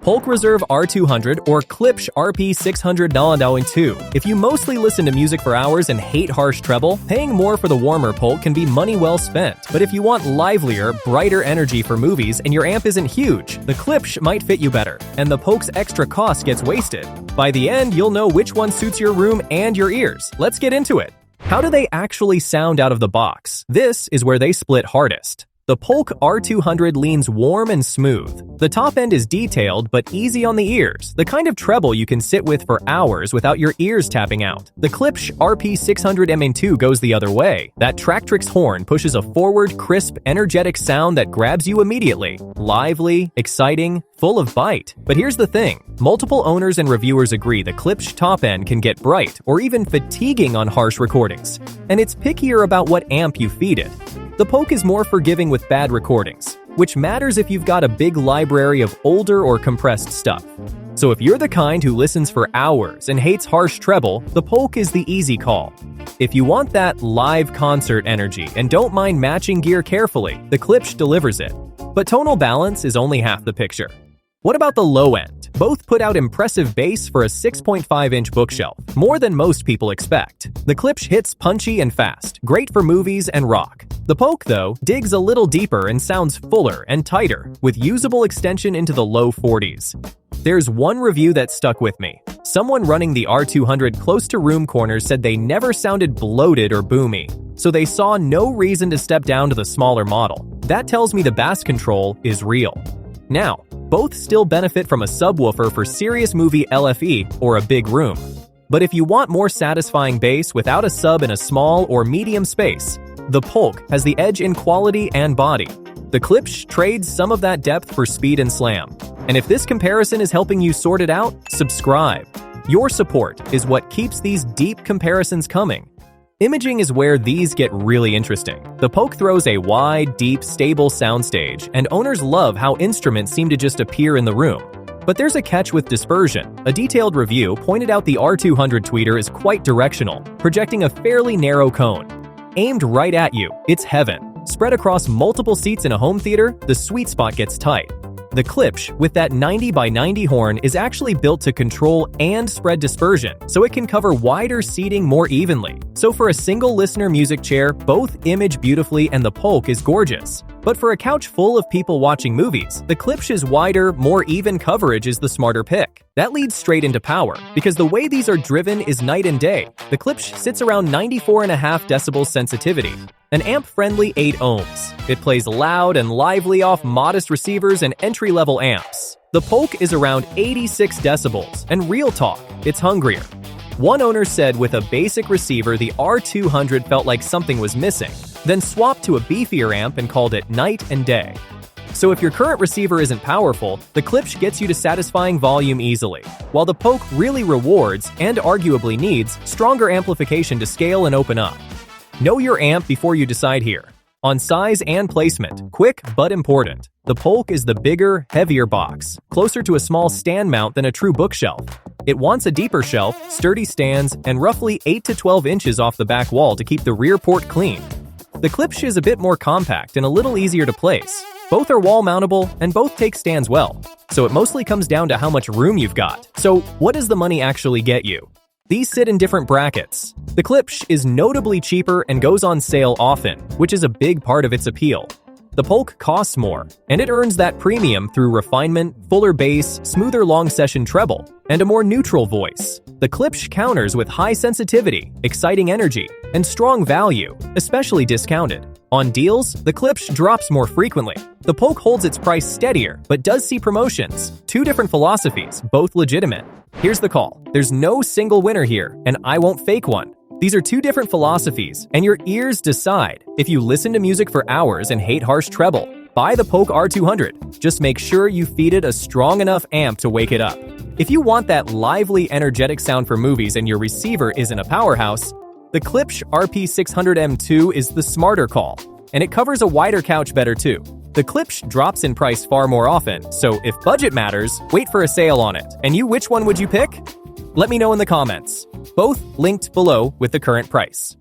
Polk Reserve R200 or Klipsch RP-600M. If you mostly listen to music for hours and hate harsh treble, paying more for the warmer Polk can be money well spent. But if you want livelier, brighter energy for movies and your amp isn't huge, the Klipsch might fit you better, and the Polk's extra cost gets wasted. By the end, you'll know which one suits your room and your ears. Let's get into it. How do they actually sound out of the box? This is where they split hardest. The Polk R200 leans warm and smooth. The top end is detailed but easy on the ears, the kind of treble you can sit with for hours without your ears tapping out. The Klipsch RP-600M goes the other way. That Tractrix horn pushes a forward, crisp, energetic sound that grabs you immediately. Lively, exciting, full of bite. But here's the thing. Multiple owners and reviewers agree the Klipsch top end can get bright or even fatiguing on harsh recordings, and it's pickier about what amp you feed it. The Polk is more forgiving with bad recordings, which matters if you've got a big library of older or compressed stuff. So if you're the kind who listens for hours and hates harsh treble, the Polk is the easy call. If you want that live concert energy and don't mind matching gear carefully, the Klipsch delivers it. But tonal balance is only half the picture. What about the low end? Both put out impressive bass for a 6.5-inch bookshelf, more than most people expect. The Klipsch hits punchy and fast, great for movies and rock. The Polk, though, digs a little deeper and sounds fuller and tighter, with usable extension into the low 40s. There's one review that stuck with me. Someone running the R200 close to room corners said they never sounded bloated or boomy, so they saw no reason to step down to the smaller model. That tells me the bass control is real. Now, both still benefit from a subwoofer for serious movie LFE or a big room. But if you want more satisfying bass without a sub in a small or medium space, the Polk has the edge in quality and body. The Klipsch trades some of that depth for speed and slam. And if this comparison is helping you sort it out, subscribe. Your support is what keeps these deep comparisons coming. Imaging is where these get really interesting. The Polk throws a wide, deep, stable soundstage, and owners love how instruments seem to just appear in the room. But there's a catch with dispersion. A detailed review pointed out the R200 tweeter is quite directional, projecting a fairly narrow cone. Aimed right at you, it's heaven. Spread across multiple seats in a home theater, the sweet spot gets tight. The Klipsch, with that 90 by 90 horn, is actually built to control and spread dispersion, so it can cover wider seating more evenly. So for a single listener music chair, both image beautifully and the Polk is gorgeous. But for a couch full of people watching movies, the Klipsch's wider, more even coverage is the smarter pick. That leads straight into power, because the way these are driven is night and day. The Klipsch sits around 94.5 decibels sensitivity, an amp-friendly 8 ohms. It plays loud and lively off modest receivers and entry-level amps. The Polk is around 86 decibels, and real talk, it's hungrier. One owner said with a basic receiver, the R200 felt like something was missing, then swapped to a beefier amp and called it night and day. So if your current receiver isn't powerful, the Klipsch gets you to satisfying volume easily, while the Polk really rewards, and arguably needs, stronger amplification to scale and open up. Know your amp before you decide here. On size and placement, quick but important. The Polk is the bigger, heavier box, closer to a small stand mount than a true bookshelf. It wants a deeper shelf, sturdy stands, and roughly 8 to 12 inches off the back wall to keep the rear port clean. The Klipsch is a bit more compact and a little easier to place. Both are wall mountable and both take stands well, so it mostly comes down to how much room you've got. So what does the money actually get you? These sit in different brackets. The Klipsch is notably cheaper and goes on sale often, which is a big part of its appeal. The Polk costs more, and it earns that premium through refinement, fuller bass, smoother long-session treble, and a more neutral voice. The Klipsch counters with high sensitivity, exciting energy, and strong value, especially discounted. On deals, the Klipsch drops more frequently. The Polk holds its price steadier, but does see promotions. Two different philosophies, both legitimate. Here's the call. There's no single winner here, and I won't fake one. These are two different philosophies, and your ears decide. If you listen to music for hours and hate harsh treble, buy the Polk R200. Just make sure you feed it a strong enough amp to wake it up. If you want that lively, energetic sound for movies and your receiver isn't a powerhouse, the Klipsch RP-600M is the smarter call, and it covers a wider couch better too. The Klipsch drops in price far more often, so if budget matters, wait for a sale on it. And you, which one would you pick? Let me know in the comments. Both linked below with the current price.